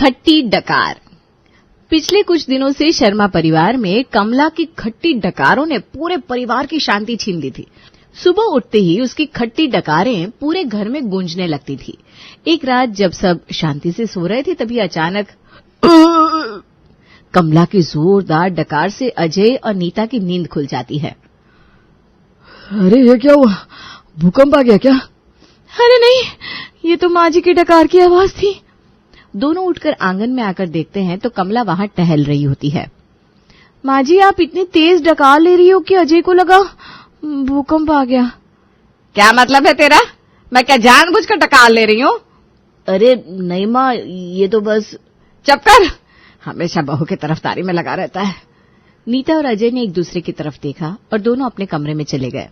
खट्टी डकार। पिछले कुछ दिनों से शर्मा परिवार में कमला की खट्टी डकारों ने पूरे परिवार की शांति छीन ली थी। सुबह उठते ही उसकी खट्टी डकारें पूरे घर में गूंजने लगती थी। एक रात जब सब शांति से सो रहे थे तभी अचानक कमला की जोरदार डकार से अजय और नीता की नींद खुल जाती है। अरे ये क्या हुआ, भूकंप आ गया क्या? अरे नहीं, ये तो माँ जी की डकार की आवाज थी। दोनों उठकर आंगन में आकर देखते हैं तो कमला वहां टहल रही होती है। माँ जी, आप इतनी तेज डकार ले रही हो कि अजय को लगा भूकंप आ गया। क्या मतलब है तेरा? मैं क्या जानबूझकर डकार ले रही हूँ? अरे नहीं माँ, ये तो बस। चुप कर, हमेशा बहू की तरफदारी में लगा रहता है। नीता और अजय ने एक दूसरे की तरफ देखा और दोनों अपने कमरे में चले गए।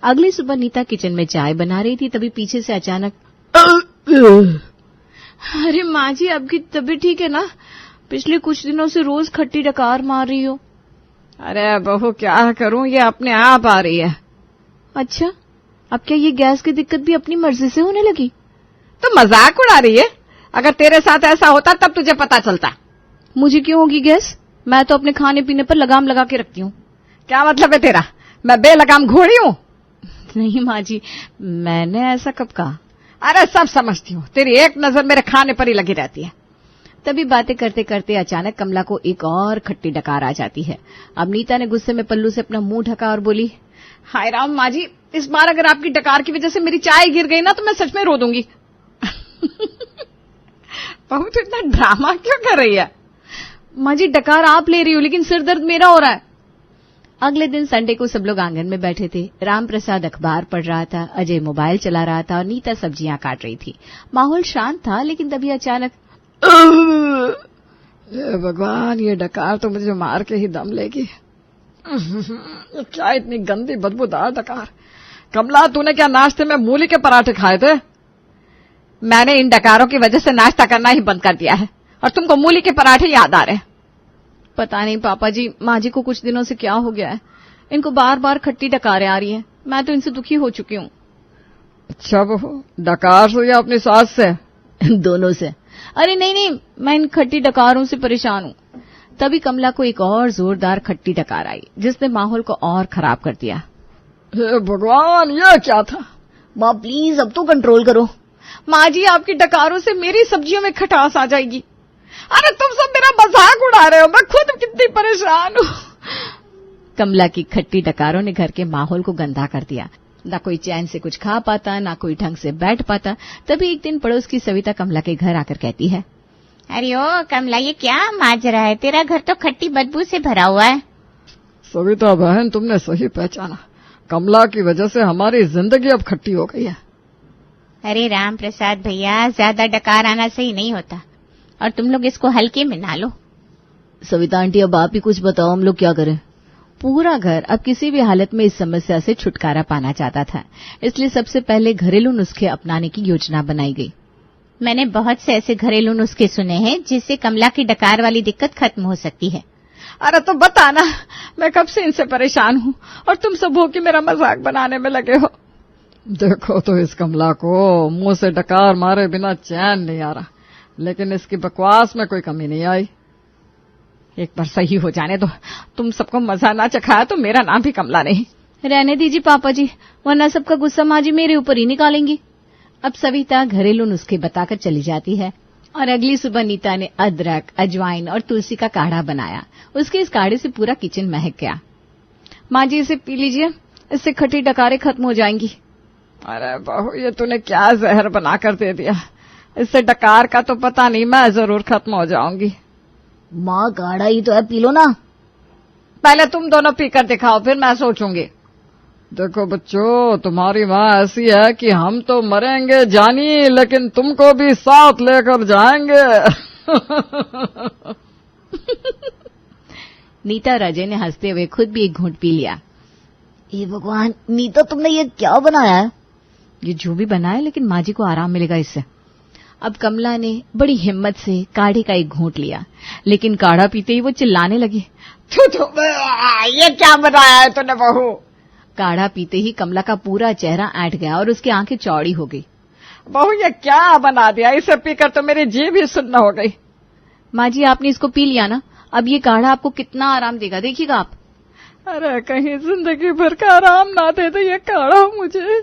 अगली सुबह नीता किचन में चाय बना रही थी, तभी पीछे से अचानक अरे माँ जी, आपकी तबीयत ठीक है ना? पिछले कुछ दिनों से रोज खट्टी डकार मार रही हो। अरे बहू क्या करूं, ये अपने आप आ रही है। अच्छा, अब क्या ये गैस की दिक्कत भी अपनी मर्जी से होने लगी? तो मजाक उड़ा रही है? अगर तेरे साथ ऐसा होता तब तुझे पता चलता। मुझे क्यों होगी गैस? मैं तो अपने खाने पीने पर लगाम लगा के रखती हूँ। क्या मतलब है तेरा? मैं बेलगाम घोड़ी हूँ? नहीं माँ जी, मैंने ऐसा कब कहा? अरे सब समझती हूँ, तेरी एक नजर मेरे खाने पर ही लगी रहती है। तभी बातें करते करते अचानक कमला को एक और खट्टी डकार आ जाती है। अब नीता ने गुस्से में पल्लू से अपना मुंह ढका और बोली, हाय राम माँ जी, इस बार अगर आपकी डकार की वजह से मेरी चाय गिर गई ना तो मैं सच में रो दूंगी। बहू तो इतना ड्रामा क्यों कर रही है? माँ जी, डकार आप ले रही हो लेकिन सिर दर्द मेरा हो रहा है। अगले दिन संडे को सब लोग आंगन में बैठे थे। राम प्रसाद अखबार पढ़ रहा था, अजय मोबाइल चला रहा था और नीता सब्जियां काट रही थी। माहौल शांत था, लेकिन तभी अचानक ये भगवान, ये डकार तो मुझे मार के ही दम लेगी। क्या इतनी गंदी बदबूदार डकार। कमला, तूने क्या नाश्ते में मूली के पराठे खाए थे? मैंने इन डकारों की वजह से नाश्ता करना ही बंद कर दिया है और तुमको मूली के पराठे याद आ रहे हैं। पता नहीं पापा जी, माँ जी को कुछ दिनों से क्या हो गया है। इनको बार बार खट्टी डकारें आ रही हैं। मैं तो इनसे दुखी हो चुकी हूँ। अच्छा बहू, डकार से या अपनी सास से? दोनों से। अरे नहीं नहीं, मैं इन खट्टी डकारों से परेशान हूँ। तभी कमला को एक और जोरदार खट्टी डकार आई, जिसने माहौल को और खराब कर दिया। हे भगवान, ये क्या था? माँ प्लीज अब तो कंट्रोल करो। माँ जी, आपकी डकारों से मेरी सब्जियों में खटास आ जाएगी। अरे तुम सब मेरा मजाक उड़ा रहे हो, मैं खुद कितनी परेशान हूँ। कमला की खट्टी डकारों ने घर के माहौल को गंदा कर दिया। ना कोई चैन से कुछ खा पाता, ना कोई ढंग से बैठ पाता। तभी एक दिन पड़ोस की सविता कमला के घर आकर कहती है, अरे ओ कमला, ये क्या माज रहा है? तेरा घर तो खट्टी बदबू से भरा हुआ है। सविता बहन, तुमने सही पहचाना। कमला की वजह से हमारी जिंदगी अब खट्टी हो गई है। अरे राम प्रसाद भैया, ज्यादा डकार आना सही नहीं होता और तुम लोग इसको हल्के में ना लो। सविता आंटी, अब आप ही कुछ बताओ, हम लोग क्या करें? पूरा घर अब किसी भी हालत में इस समस्या से छुटकारा पाना चाहता था, इसलिए सबसे पहले घरेलू नुस्खे अपनाने की योजना बनाई गई। मैंने बहुत से ऐसे घरेलू नुस्खे सुने हैं जिससे कमला की डकार वाली दिक्कत खत्म हो सकती है। अरे तो बताना, मैं कब से इनसे परेशान हूँ और तुम सब हो कि मेरा मजाक बनाने में लगे हो। देखो तो इस कमला को मुंह से डकार मारे बिना चैन नहीं आ रहा, लेकिन इसकी बकवास में कोई कमी नहीं आई। एक बार सही हो जाने दो। तुम सबको मजा ना चखाया तो मेरा नाम भी कमला नहीं। रहने दीजिए पापा जी, वरना सबका गुस्सा माँ जी मेरे ऊपर ही निकालेंगी। अब सविता घरेलू नुस्खे बताकर चली जाती है और अगली सुबह नीता ने अदरक, अजवाइन और तुलसी का काढ़ा बनाया। उसके इस काढ़े से पूरा किचन महक गया। माँ जी, इसे पी लीजिए, इससे खट्टी डकारें खत्म हो जाएंगी। अरे बहू, ये तूने क्या जहर बना कर दे दिया। इससे डकार का तो पता नहीं, मैं जरूर खत्म हो जाऊंगी। माँ, काढ़ा ही तो है, पी लो ना। पहले तुम दोनों पीकर दिखाओ, फिर मैं सोचूंगी। देखो बच्चों, तुम्हारी माँ ऐसी है कि हम तो मरेंगे जानी, लेकिन तुमको भी साथ लेकर जाएंगे। नीता और अजय ने हंसते हुए खुद भी एक घूंट पी लिया। ये भगवान, नीता तुमने ये क्या बनाया है? ये जो भी बना है, लेकिन माँ जी को आराम मिलेगा इससे। अब कमला ने बड़ी हिम्मत से काढ़े का एक घूंट लिया, लेकिन काढ़ा पीते ही वो चिल्लाने लगी, ये क्या बनाया है तूने बहू? काढ़ा पीते ही कमला का पूरा चेहरा ऐंठ गया और उसकी आंखें चौड़ी हो गई। बहू, ये क्या बना दिया? इसे पीकर तो मेरी जीभ ही सुन्न हो गई। माँ जी आपने इसको पी लिया ना, अब ये काढ़ा आपको कितना आराम देगा, देखिएगा आप। अरे कहीं जिंदगी भर का आराम ना दे दे ये काढ़ा मुझे।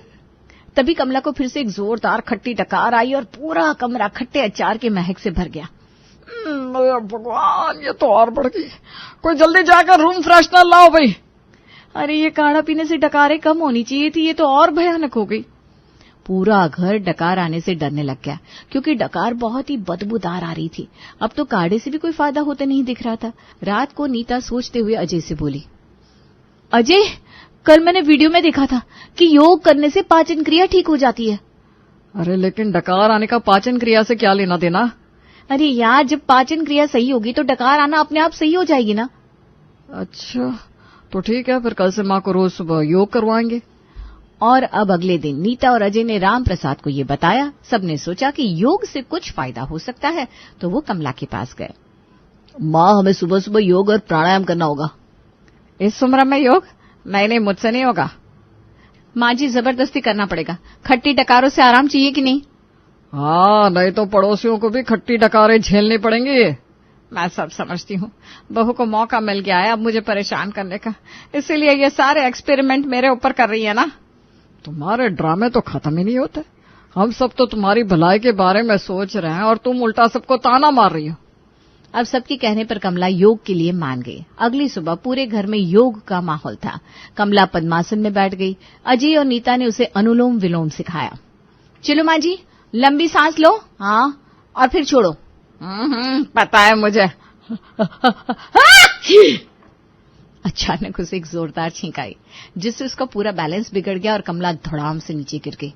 तभी कमला को फिर से एक जोरदार खट्टी डकार आई और पूरा कमरा खट्टे अचार के महक से भर गया। भगवान, ये तो और बढ़ गई। कोई जल्दी जाकर रूम फ्रेशनर लाओ भाई। अरे ये काढ़ा पीने से डकारें कम होनी चाहिए थी, ये तो और भयानक हो गई। पूरा घर डकार आने से डरने लग गया, क्योंकि डकार बहुत ही बदबूदार आ रही थी। अब तो काढ़े से भी कोई फायदा होता नहीं दिख रहा था। रात को नीता सोचते हुए अजय से बोली, अजय, कल मैंने वीडियो में देखा था कि योग करने से पाचन क्रिया ठीक हो जाती है। अरे लेकिन डकार आने का पाचन क्रिया से क्या लेना देना? अरे यार, जब पाचन क्रिया सही होगी तो डकार आना अपने आप सही हो जाएगी ना। अच्छा तो ठीक है, फिर कल से माँ को रोज सुबह योग करवाएंगे। और अब अगले दिन नीता और अजय ने राम प्रसाद को ये बताया। सबने सोचा कि योग से कुछ फायदा हो सकता है, तो वो कमला के पास गए। माँ, हमें सुबह सुबह योग और प्राणायाम करना होगा। इस उम्र में योग? नहीं, मुझसे नहीं होगा। माँ जी, जबरदस्ती करना पड़ेगा। खट्टी डकारों से आराम चाहिए कि नहीं? हाँ, नहीं तो पड़ोसियों को भी खट्टी डकारें झेलनी पड़ेंगी। मैं सब समझती हूँ, बहू को मौका मिल गया है अब मुझे परेशान करने का, इसीलिए ये सारे एक्सपेरिमेंट मेरे ऊपर कर रही है ना। तुम्हारे ड्रामे तो खत्म ही नहीं होते। हम सब तो तुम्हारी भलाई के बारे में सोच रहे हैं और तुम उल्टा सबको ताना मार रही हो। अब सबके कहने पर कमला योग के लिए मान गई। अगली सुबह पूरे घर में योग का माहौल था। कमला पद्मासन में बैठ गई। अजय और नीता ने उसे अनुलोम विलोम सिखाया। चलो माँ जी, लंबी सांस लो, हाँ, और फिर छोड़ो। पता है मुझे। अचानक उसे एक जोरदार छींक आई, जिससे उसका पूरा बैलेंस बिगड़ गया और कमला धड़ाम से नीचे गिर गई।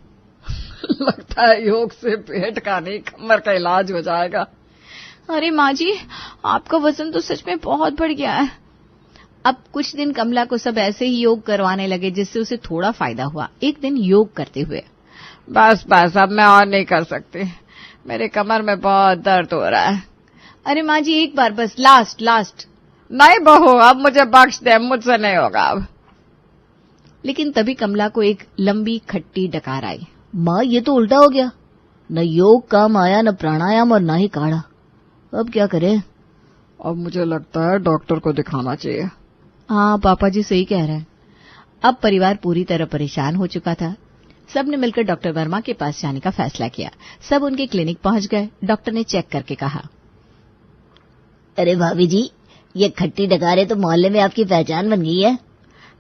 लगता है योग से पेट का नहीं, कमर का इलाज हो जाएगा। अरे माँ जी, आपका वजन तो सच में बहुत बढ़ गया है। अब कुछ दिन कमला को सब ऐसे ही योग करवाने लगे, जिससे उसे थोड़ा फायदा हुआ। एक दिन योग करते हुए, बस अब मैं और नहीं कर सकती, मेरे कमर में बहुत दर्द हो रहा है। अरे माँ जी, एक बार बस, लास्ट। नहीं बहू, अब मुझे बख्श दे, मुझसे नहीं होगा अब। लेकिन तभी कमला को एक लंबी खट्टी डकार आई। माँ, ये तो उल्टा हो गया, न योग काम आया, न प्राणायाम और न ही काढ़ा। अब क्या करें? अब मुझे लगता है डॉक्टर को दिखाना चाहिए। हाँ, पापा जी सही कह रहे हैं। अब परिवार पूरी तरह परेशान हो चुका था। सबने मिलकर डॉक्टर वर्मा के पास जाने का फैसला किया। सब उनके क्लिनिक पहुंच गए। डॉक्टर ने चेक करके कहा, अरे भाभी जी, ये खट्टी डकारें तो मोहल्ले में आपकी पहचान बन गई है।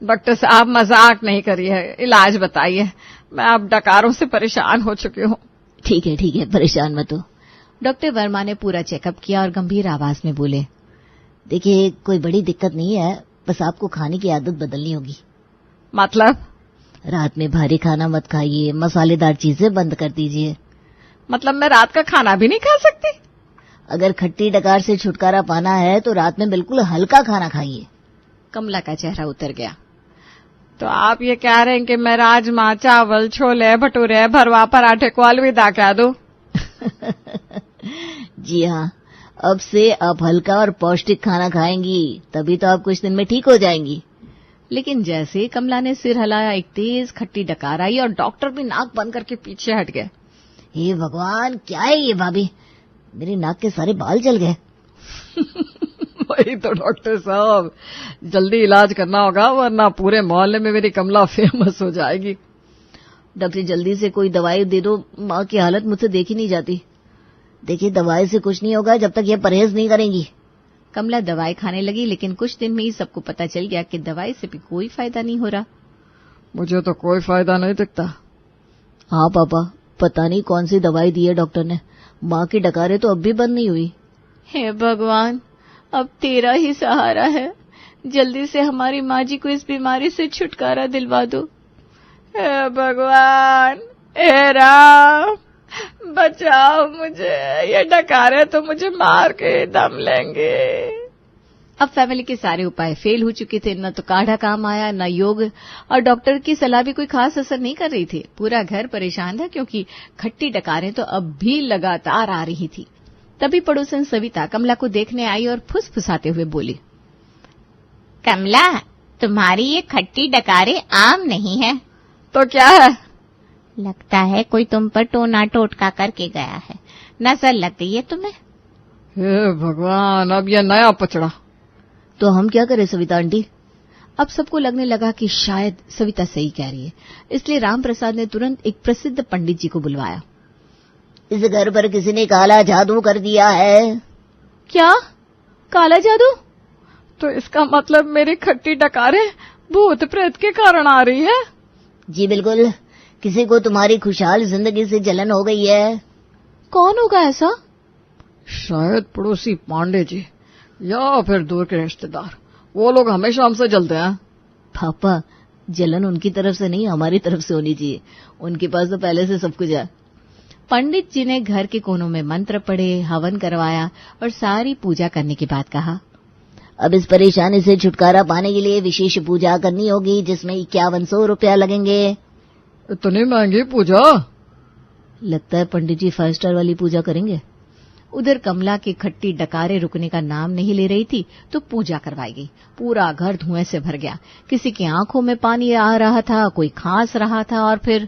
डॉक्टर साहब मजाक नहीं करिए, इलाज बताइए, मैं अब डकारों से परेशान हो चुकी हूँ। ठीक है, परेशान मत हो। डॉक्टर वर्मा ने पूरा चेकअप किया और गंभीर आवाज में बोले, देखिए, कोई बड़ी दिक्कत नहीं है, बस आपको खाने की आदत बदलनी होगी। मतलब? रात में भारी खाना मत खाइए, मसालेदार चीजें बंद कर दीजिए। मतलब मैं रात का खाना भी नहीं खा सकती? अगर खट्टी डकार से छुटकारा पाना है तो रात में बिल्कुल हल्का खाना खाइए। कमला का चेहरा उतर गया। तो आप ये कह रहे हैं कि मैं राजमा, चावल, छोले, भटूरे, भरवा, पराठे को अलविदा कह दूं? जी हाँ, अब से आप हल्का और पौष्टिक खाना खाएंगी, तभी तो आप कुछ दिन में ठीक हो जाएंगी। लेकिन जैसे कमला ने सिर हिलाया, एक तेज खट्टी डकार आई और डॉक्टर भी नाक बंद करके पीछे हट गए। हे भगवान, क्या है ये भाभी, मेरे नाक के सारे बाल जल गए। वही तो डॉक्टर साहब, जल्दी इलाज करना होगा, वरना पूरे मोहल्ले में मेरी कमला फेमस हो जाएगी। डॉक्टर, जल्दी से कोई दवाई दे दो, माँ की हालत मुझसे देखी नहीं जाती। देखिए, दवाई से कुछ नहीं होगा जब तक ये परहेज नहीं करेंगी। कमला दवाई खाने लगी, लेकिन कुछ दिन में ही सबको पता चल गया कि दवाई से भी कोई फायदा नहीं हो रहा। मुझे तो कोई फायदा नहीं दिखता। हाँ पापा, पता नहीं कौन सी दवाई दी है डॉक्टर ने, माँ की डकारें तो अब भी बंद नहीं हुई। हे भगवान, अब तेरा ही सहारा है, जल्दी से हमारी माँ जी को इस बीमारी से छुटकारा दिलवा दो। हे भगवान, हे राम, बचाओ मुझे, ये डकारे तो मुझे मार के दम लेंगे। अब फैमिली के सारे उपाय फेल हो चुके थे, न तो काढ़ा काम आया, न योग, और डॉक्टर की सलाह भी कोई खास असर नहीं कर रही थी। पूरा घर परेशान था, क्योंकि खट्टी डकारें तो अब भी लगातार आ रही थी। तभी पड़ोसन सविता कमला को देखने आई और फुसफुसाते हुए बोली, कमला, तुम्हारी ये खट्टी डकारें आम नहीं है। तो क्या है? लगता है कोई तुम पर टोना टोटका करके गया है, नजर लग गई है तुम्हें। हे भगवान, अब ये नया पचड़ा। तो हम क्या करें सविता आंटी? अब सबको लगने लगा कि शायद सविता सही कह रही है, इसलिए राम प्रसाद ने तुरंत एक प्रसिद्ध पंडित जी को बुलवाया। इस घर पर किसी ने काला जादू कर दिया है। क्या? काला जादू? तो इसका मतलब मेरी खट्टी डकारें भूत प्रेत के कारण आ रही है? जी बिल्कुल, किसी को तुम्हारी खुशहाल जिंदगी से जलन हो गई है। कौन होगा ऐसा? शायद पड़ोसी पांडे जी या फिर दूर के रिश्तेदार। वो लोग हमेशा हमसे जलते हैं। पापा, जलन उनकी तरफ से नहीं, हमारी तरफ से होनी चाहिए। उनके पास तो पहले से सब कुछ है। पंडित जी ने घर के कोनों में मंत्र पढ़े, हवन करवाया और सारी पूजा करने के बाद कहा, अब इस परेशानी से छुटकारा पाने के लिए विशेष पूजा करनी होगी, जिसमें 5100 रुपया लगेंगे। इतनी महंगी पूजा? लगता है पंडित जी 5 स्टार वाली पूजा करेंगे। उधर कमला की खट्टी डकारे रुकने का नाम नहीं ले रही थी, तो पूजा करवाई गई। पूरा घर धुएं से भर गया। किसी की आंखों में पानी आ रहा था, कोई खांस रहा था और फिर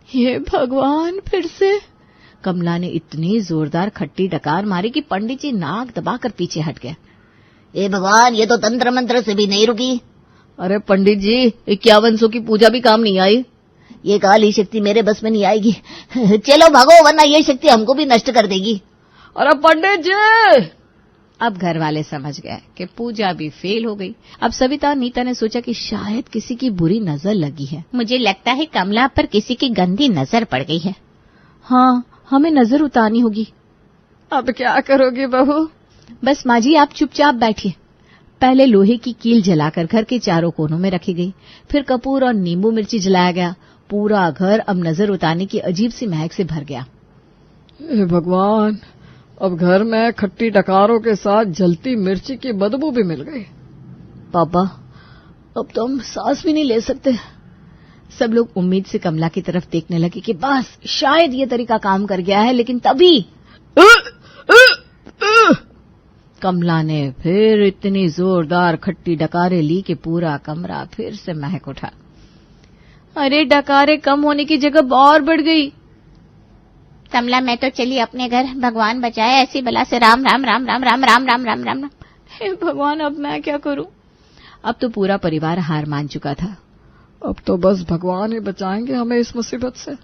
हे भगवान, फिर से। कमला ने इतनी जोरदार खट्टी डकार मारी कि पंडित जी नाक दबाकर पीछे हट गए। ए भगवान, ये तो तंत्र मंत्र से भी नहीं रुकी। अरे पंडित जी, 5100 की पूजा भी काम नहीं आई। ये काली शक्ति मेरे बस में नहीं आएगी। चलो भागो, वरना ये शक्ति हमको भी नष्ट कर देगी। अरे पंडित जी! अब घर वाले समझ गए कि पूजा भी फेल हो गई। अब सविता और नीता ने सोचा कि शायद किसी की बुरी नजर लगी है। मुझे लगता है कमला पर किसी की गंदी नजर पड़ गई है। हाँ, हमें नजर उतारनी होगी। अब क्या करोगी बहू? बस माँ जी, आप चुपचाप बैठिए। पहले लोहे की कील जलाकर घर के चारों कोनों में रखी गई। फिर कपूर और नींबू मिर्ची जलाया गया। पूरा घर अब नजर उतारने की अजीब सी महक से भर गया। हे भगवान, अब घर में खट्टी डकारों के साथ जलती मिर्ची की बदबू भी मिल गई। पापा, अब तो हम सांस भी नहीं ले सकते। सब लोग उम्मीद से कमला की तरफ देखने लगे कि बस शायद ये तरीका काम कर गया है, लेकिन तभी कमला ने फिर इतनी जोरदार खट्टी डकारे ली कि पूरा कमरा फिर से महक उठा। अरे, डकारे कम होने की जगह और बढ़ गई। कमला, मैं तो चली अपने घर। भगवान बचाए ऐसी बला से। राम राम राम राम राम राम राम राम राम। हे भगवान, अब मैं क्या करूं? अब तो पूरा परिवार हार मान चुका था। अब तो बस भगवान ही बचाएंगे हमें इस मुसीबत से।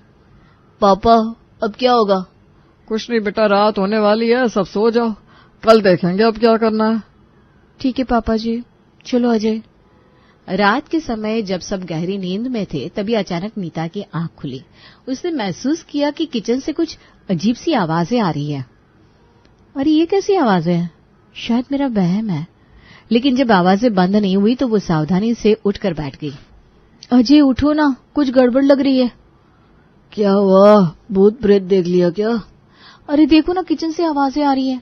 पापा, अब क्या होगा? कुछ नहीं बेटा, रात होने वाली है, सब सो जाओ, कल देखेंगे अब क्या करना है। ठीक है पापा जी, चलो अजय। रात के समय जब सब गहरी नींद में थे, तभी अचानक नीता की आंख खुली। उसने महसूस किया कि किचन से कुछ अजीब सी आवाजें आ रही हैं। अरे, ये कैसी आवाजें हैं? शायद मेरा वहम है। लेकिन जब आवाजें बंद नहीं हुई तो वो सावधानी से उठकर बैठ गई। अजय, उठो ना, कुछ गड़बड़ लग रही है। क्या हुआ? भूत प्रेत देख लिया क्या? अरे देखो ना, किचन से आवाजें आ रही हैं।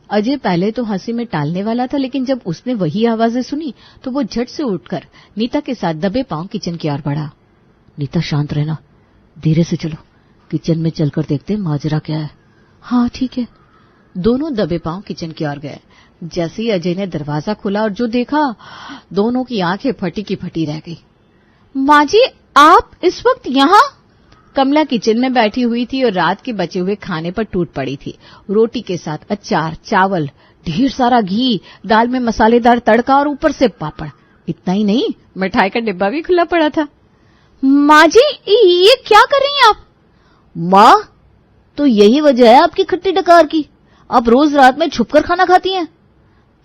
अजय पहले तो हंसी में टालने वाला था, लेकिन जब उसने वही आवाजें सुनी तो वो झट से उठकर नीता के साथ दबे पांव किचन की ओर बढ़ा। नीता, शांत रहना, धीरे से चलो, किचन में चलकर देखते हैं माजरा क्या है। हाँ ठीक है। दोनों दबे पांव किचन की ओर गए। जैसे ही अजय ने दरवाजा खोला और जो देखा, दोनों की आंखें फटी की फटी रह गई। माँ जी, आप इस वक्त यहाँ? कमला किचन में बैठी हुई थी और रात के बचे हुए खाने पर टूट पड़ी थी। रोटी के साथ अचार, चावल, ढेर सारा घी, दाल में मसालेदार तड़का और ऊपर से पापड़। इतना ही नहीं, मिठाई का डिब्बा भी खुला पड़ा था। माँ जी, ये क्या कर रही हैं आप? माँ, तो यही वजह है आपकी खट्टी डकार की। आप रोज रात में छुपकर खाना खाती हैं।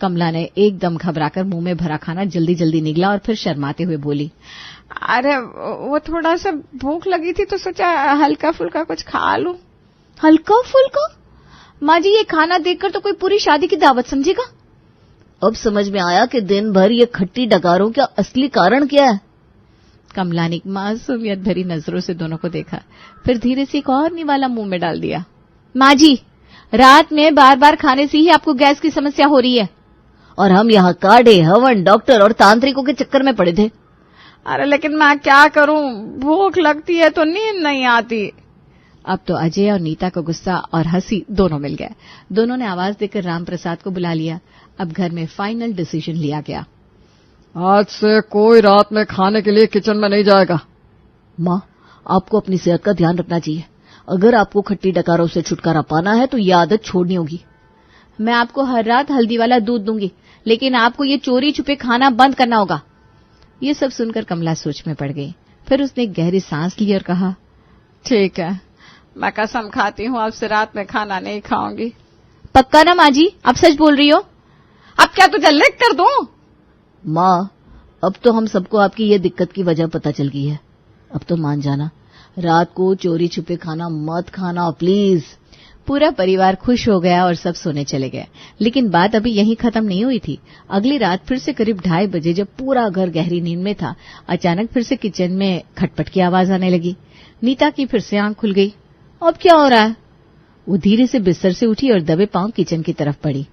कमला ने एकदम घबराकर मुंह में भरा खाना जल्दी जल्दी निगला और फिर शर्माते हुए बोली, अरे वो थोड़ा सा भूख लगी थी तो सोचा हल्का फुल्का कुछ खा लूं। हल्का फुल्का? माँ जी, ये खाना देखकर तो कोई पूरी शादी की दावत समझेगा। अब समझ में आया कि दिन भर ये खट्टी डकारों का असली कारण क्या है। कमला ने मासूमियत भरी नजरों से दोनों को देखा, फिर धीरे से एक और निवाला मुंह में डाल दिया। माँ जी, रात में बार बार खाने से ही आपको गैस की समस्या हो रही है। और हम यहाँ काढ़े, हवन, डॉक्टर और तांत्रिकों के चक्कर में पड़े थे। अरे लेकिन मैं क्या करूं, भूख लगती है तो नींद नहीं आती। अब तो अजय और नीता को गुस्सा और हंसी दोनों मिल गए। दोनों ने आवाज देकर राम प्रसाद को बुला लिया। अब घर में फाइनल डिसीजन लिया गया। आज से कोई रात में खाने के लिए किचन में नहीं जाएगा। माँ, आपको अपनी सेहत का ध्यान रखना चाहिए। अगर आपको खट्टी डकारों से छुटकारा पाना है तो ये आदत छोड़नी होगी। मैं आपको हर रात हल्दी वाला दूध दूंगी, लेकिन आपको ये चोरी छुपे खाना बंद करना होगा। ये सब सुनकर कमला सोच में पड़ गई। फिर उसने गहरी सांस ली और कहा, ठीक है, मैं कसम खाती हूँ अब से रात में खाना नहीं खाऊंगी। पक्का ना माँ जी? आप सच बोल रही हो? अब क्या तुझे लिख कर दूं? माँ, अब तो हम सबको आपकी ये दिक्कत की वजह पता चल गई है। अब तो मान जाना, रात को चोरी छुपे खाना मत खाना प्लीज। पूरा परिवार खुश हो गया और सब सोने चले गए। लेकिन बात अभी यहीं खत्म नहीं हुई थी। अगली रात फिर से करीब 2:30 बजे, जब पूरा घर गहरी नींद में था, अचानक फिर से किचन में खटपट की आवाज आने लगी। नीता की फिर से आंख खुल गई। अब क्या हो रहा है? वो धीरे से बिस्तर से उठी और दबे पांव किचन की तरफ बढ़ी।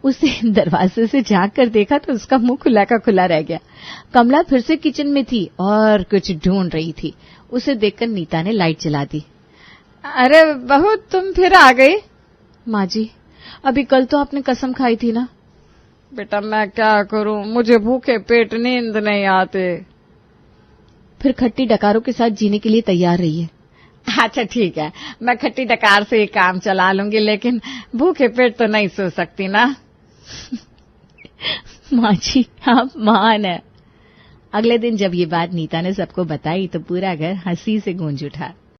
उसे दरवाजे से झांक कर देखा तो उसका मुंह खुला का खुला रह गया। कमला फिर से किचन में थी और कुछ ढूंढ रही थी। उसे देखकर नीता ने लाइट जला दी। अरे बहू, तुम फिर आ गई? माँ जी, अभी कल तो आपने कसम खाई थी ना। बेटा मैं क्या करूं, मुझे भूखे पेट नींद नहीं आते। फिर खट्टी डकारों के साथ जीने के लिए तैयार रहिए। अच्छा ठीक है, मैं खट्टी डकार से ही काम चला लूंगी, लेकिन भूखे पेट तो नहीं सो सकती ना। माँ जी, आप महान है। अगले दिन जब ये बात नीता ने सबको बताई तो पूरा घर हंसी से गूंज उठा।